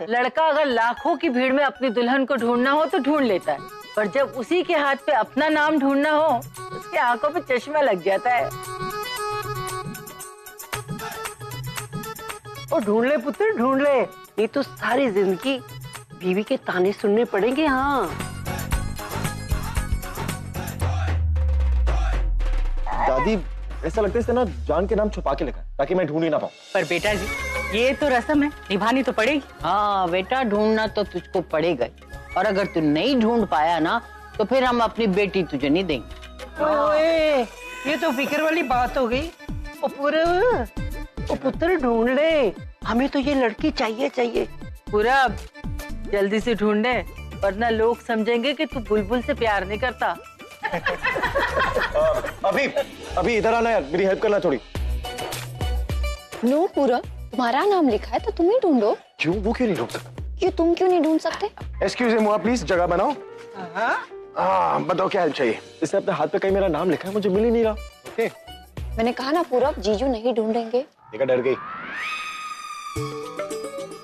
लड़का अगर लाखों की भीड़ में अपनी दुल्हन को ढूंढना हो तो ढूंढ लेता है, पर जब उसी के हाथ पे अपना नाम ढूंढना हो उसकी आंखों पे चश्मा लग जाता है। और ढूंढ ले पुत्र ढूंढ ले, ये तो सारी जिंदगी बीवी के ताने सुनने पड़ेंगे। हाँ दादी, ऐसा लगता है इसने ना जान के नाम छुपा के लिखा है ताकि मैं ढूंढ ही ना पाऊँ। पर बेटा जी, ये तो रस्म है, निभानी तो पड़ेगी। हाँ बेटा, ढूंढना तो तुझको पड़ेगा, और अगर तू नहीं ढूंढ पाया ना तो फिर हम अपनी बेटी तुझे नहीं देंगे। ओए, ये तो फिक्र वाली बात हो गई। ओ पुत्र ढूंढ ले, हमें तो ये लड़की चाहिए चाहिए। पूरा जल्दी से ढूंढे, वरना लोग समझेंगे कि तू बुलबुल से प्यार नहीं करता। अभी इधर आना यार, मेरी हेल्प करना थोड़ी। नो पूरा, तुम्हारा नाम लिखा है तो तुम ही ढूंढो। क्यों, वो क्यों नहीं ढूंढ सकता? क्यों, तुम क्यों नहीं ढूंढ सकते? एक्सक्यूज मी प्लीज, जगह बनाओ। बताओ क्या हेल्प चाहिए? इसने अपने हाथ पे कहीं मेरा नाम लिखा है, मुझे मिल ही नहीं रहा। ओके, मैंने कहा ना पूरब, जीजू नहीं ढूंढेंगे। देखा, डर गई।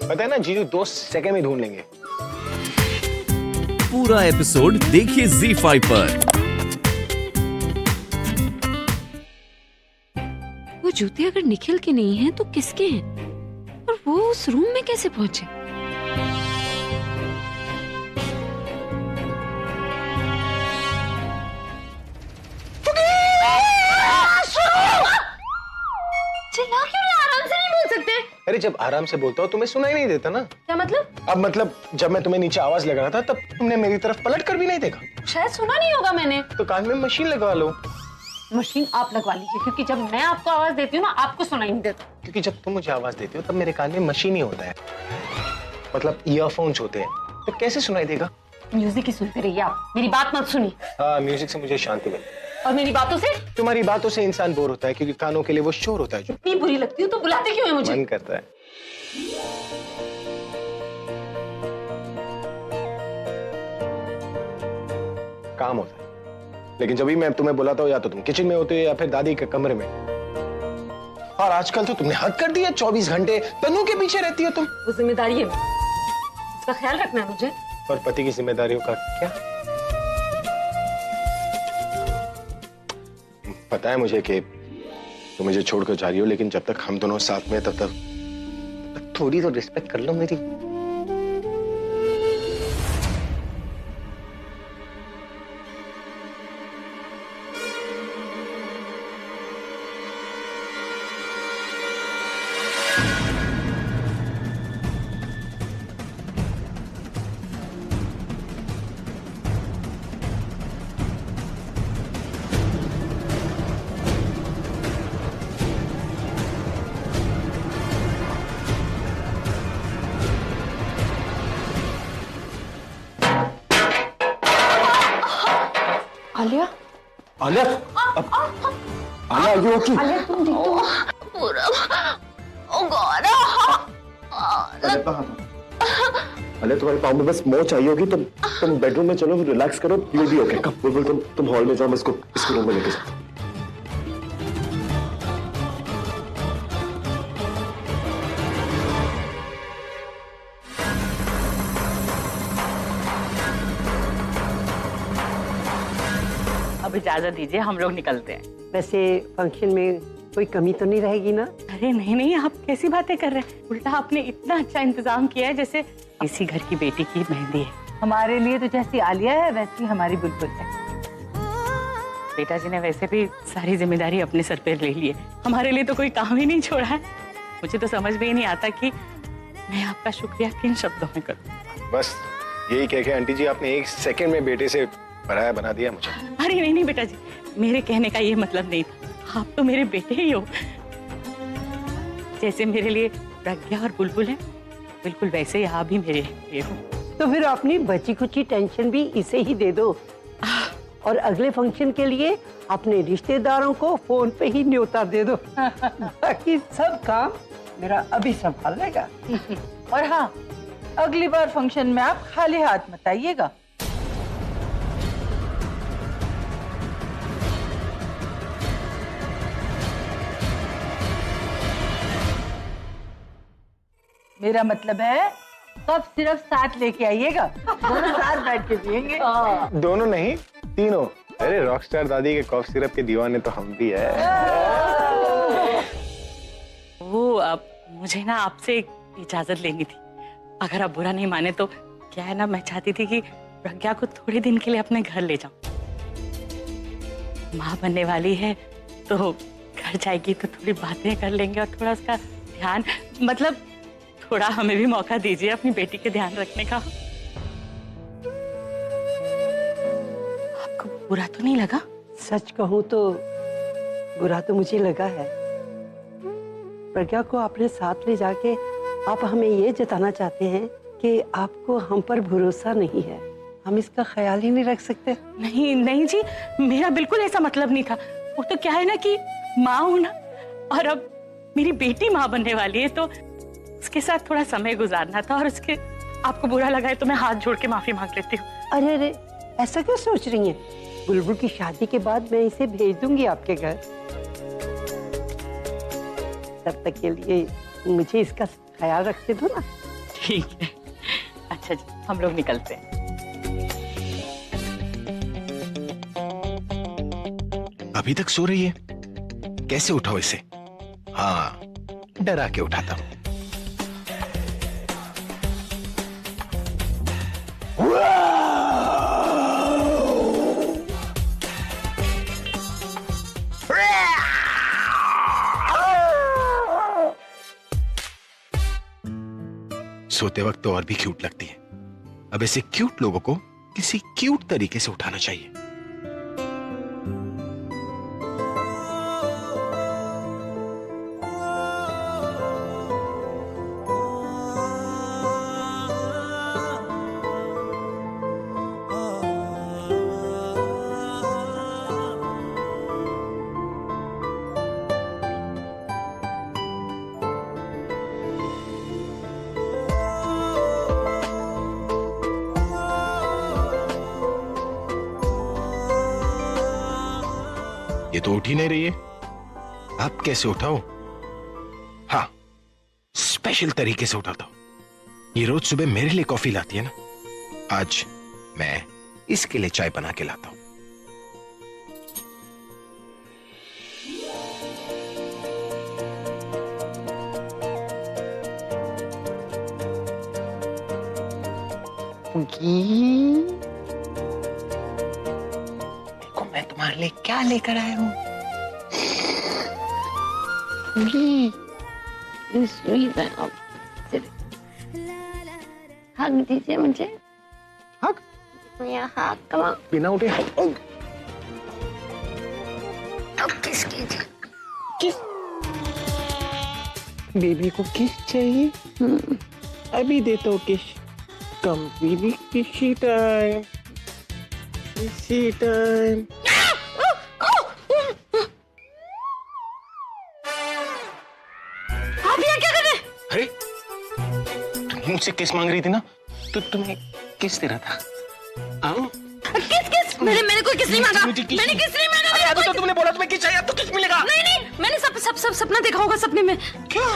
पता है ना, जीजू 2 सेकंड में ढूंढ लेंगे। पूरा एपिसोड देखिए ZEE5 पर। वो जूते अगर निखिल के नहीं हैं तो किसके हैं? और वो उस रूम में कैसे पहुंचे? चिल्ला क्यों रहे? आराम से नहीं बोल सकते? अरे जब आराम से बोलता हूँ तुम्हें सुनाई नहीं देता ना। क्या मतलब? अब मतलब जब मैं तुम्हें नीचे आवाज लगा रहा था तब तुमने मेरी तरफ पलट कर भी नहीं देखा। शायद सुना नहीं होगा मैंने। तो कान में मशीन लगवा लो। मशीन आप लगवा लीजिए, क्योंकि जब मैं आपको आवाज देती हूँ ना, आपको सुनाई नहीं देता। क्योंकि जब तुम मुझे आवाज देते हो तब मेरे कान में मशीन ही होता है, मतलब ईयरफोन्स होते हैं, तो कैसे सुनाई देगा? म्यूजिक ही सुनते रहिए आप, मेरी बात मत सुनी। हाँ, म्यूजिक से मुझे शांति मिलती है। और मेरी बातों से? तुम्हारी बातों से इंसान बोर होता है, क्योंकि कानों के लिए वो शोर होता है जो इतनी बुरी लगती हूँ तो बुलाते क्यों है मुझे? मन करता है। काम होता है, लेकिन जब भी मैं तुम्हें बुलाता हूँ या तो तुम किचन में होते हो या फिर दादी के कमरे में। और आजकल तो तुमने हद कर दिया, 24 घंटे तनु के पीछे रहती हो तुम। वो जिम्मेदारी है, उसका ख्याल रखना है मुझे। और पति की जिम्मेदारियों का क्या? पता है मुझे कि तुम मुझे छोड़कर जा रही हो, लेकिन जब तक हम दोनों साथ में तब तक थोड़ी तो रिस्पेक्ट कर लो मेरी। Alia, Alia, Alia, are you okay? Alia तुम ठीक तो? आलिया, तुम्हारे पाँव में बस मोच आई होगी, तुम बेडरूम में चलो, रिलैक्स करो, यू विल बी ओके। कम, बुलबुल तुम हॉल में जाओ, मैं इसको रूम में लेके जाता हूँ। अब इजाजत दीजिए, हम लोग निकलते हैं। वैसे फंक्शन में कोई कमी तो नहीं रहेगी ना? अरे नहीं नहीं, आप कैसी बातें कर रहे हैं? उल्टा आपने इतना अच्छा इंतजाम किया है जैसे इसी घर की बेटी की मेहंदी है। हमारे लिए तो जैसी आलिया है वैसी हमारी बुलबुल है। बेटा जी ने वैसे भी सारी जिम्मेदारी अपने सर पे ले ली है, हमारे लिए तो कोई काम ही नहीं छोड़ा है। मुझे तो समझ में ही नहीं आता कि मैं आपका शुक्रिया किन शब्दों में करूं। बस यही कह के आंटी जी, आपने 1 सेकंड में बेटे से पराया बना दिया मुझे। अरे नहीं नहीं बेटा जी, मेरे कहने का ये मतलब नहीं था, आप तो मेरे बेटे ही हो। जैसे मेरे लिए प्रज्ञा और बुलबुल है, बिल्कुल वैसे ही आप भी मेरे लिए हो। तो फिर अपनी बची खुची टेंशन भी इसे ही दे दो, और अगले फंक्शन के लिए अपने रिश्तेदारों को फोन पे ही न्योता दे दो। बाकी सब काम मेरा अभी संभाल लेगा। और हाँ, अगली बार फंक्शन में आप खाली हाथ मत आइएगा। मेरा मतलब है कप सिर्फ साथ लेके आइएगा, दोनों साथ बैठ के पियेंगे। दोनों नहीं, तीनों। अरे रॉकस्टार दादी के कॉफ सिरप के दीवाने तो हम भी है। वो अब मुझे ना आपसे एक इजाजत लेनी थी, अगर आप बुरा नहीं माने तो। क्या है ना, मैं चाहती थी कि प्रज्ञा को थोड़े दिन के लिए अपने घर ले जाऊं। माँ बनने वाली है तो घर जाएगी तो थोड़ी बातें कर लेंगे और थोड़ा उसका ध्यान, मतलब थोड़ा हमें भी मौका दीजिए अपनी बेटी के ध्यान रखने का। आपको बुरा तो नहीं लगा? सच कहूं तो बुरा तो मुझे लगा है। प्रज्ञा को अपने साथ ले जाके आप हमें ये जताना चाहते हैं कि आपको हम पर भरोसा नहीं है, हम इसका ख्याल ही नहीं रख सकते। नहीं नहीं जी, मेरा बिल्कुल ऐसा मतलब नहीं था। वो तो क्या है ना कि माँ हूं ना, और अब मेरी बेटी माँ बनने वाली है तो उसके साथ थोड़ा समय गुजारना था, और उसके आपको बुरा लगा है तो मैं हाथ जोड़ के माफी मांग लेती हूँ। अरे अरे, ऐसा क्यों सोच रही हैं? बुलबुल की शादी के बाद मैं इसे भेज दूंगी आपके घर। तब तक के लिए मुझे इसका ख्याल रखते दो ना। ठीक है, अच्छा जी, हम लोग निकलते हैं। अभी तक सो रही है, कैसे उठाओ इसे? हाँ, डरा के उठाता हूं। सोते वक्त तो और भी क्यूट लगती है। अब ऐसे क्यूट लोगों को किसी क्यूट तरीके से उठाना चाहिए। ये तो उठ ही नहीं रही है, आप कैसे उठाओ? हाँ, स्पेशल तरीके से उठाता हूं। ये रोज सुबह मेरे लिए कॉफी लाती है ना, आज मैं इसके लिए चाय बना के लाता हूं। देखो मैं तुम्हारे लिए क्या लेकर आया हूं। हक दीजिए मुझे। हक? हक कमा। बिना उठे किस कीजिए। किस? बेबी को किस चाहिए? अभी देता हूँ किस। कम बेबी, किसी टाइम, किसी टाइम। आप यहाँ क्या कर रहे हैं? अरे तुम मुझसे किस मांग रही थी ना, तो तुम्हें किस दे रहा था। आओ। किस? मैंने कोई किस नहीं मांगा। मैंने किस नहीं मांगा। अरे अभी तो तुमने बोला तुम्हें किस चाहिए, अब तो किस मिलेगा। नहीं, मैंने सब सपना देखा होगा, सपने में। क्या?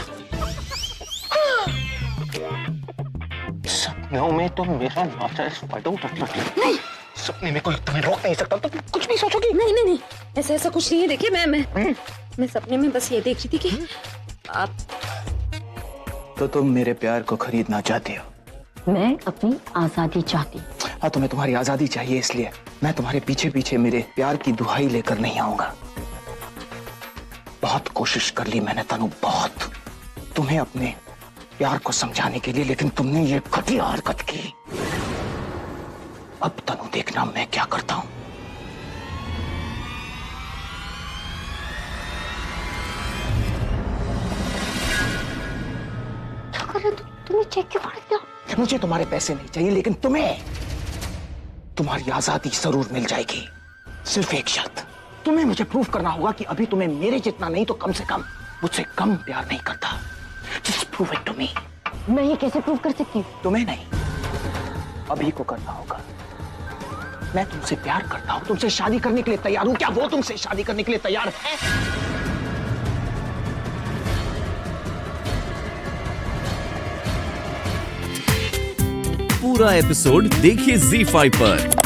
सपनों में तो मेरा नाचा नहीं, सपने में कोई तुम्हें रोक नहीं सकता, तो तुम कुछ भी सोचोगी। नहीं, ऐसा कुछ नहीं है। देखिए मैं सपने में बस ये देख रही थी कि आप। तो तुम मेरे प्यार को खरीदना चाहती हो? मैं अपनी आजादी चाहती हूँ। हाँ, तुम्हें तुम्हारी आजादी चाहिए, इसलिए मैं तुम्हारे पीछे पीछे मेरे प्यार की दुहाई लेकर नहीं आऊंगा। बहुत कोशिश कर ली मैंने तनु, बहुत, तुम्हें अपने प्यार को समझाने के लिए, लेकिन तुमने ये घटिया हरकत की। अब तनु देखना मैं क्या करता हूं। तुम्हें चेक क्यों फाड़ दिया? मुझे तुम्हारे पैसे नहीं चाहिए, लेकिन तुम्हें तुम्हारी आजादी जरूर मिल जाएगी। सिर्फ एक शर्त, तुम्हें मुझे प्रूव करना होगा कि अभी तुम्हें मेरे जितना नहीं तो कम से कम मुझसे कम प्यार नहीं करता। Just prove it to me. मैं ये कैसे प्रूव कर सकती हूँ? तुम्हें नहीं, अभी को करना होगा। मैं तुमसे प्यार करता हूँ, तुमसे शादी करने के लिए तैयार हूँ। क्या वो तुमसे शादी करने के लिए तैयार है? पूरा एपिसोड देखिए ZEE5 पर।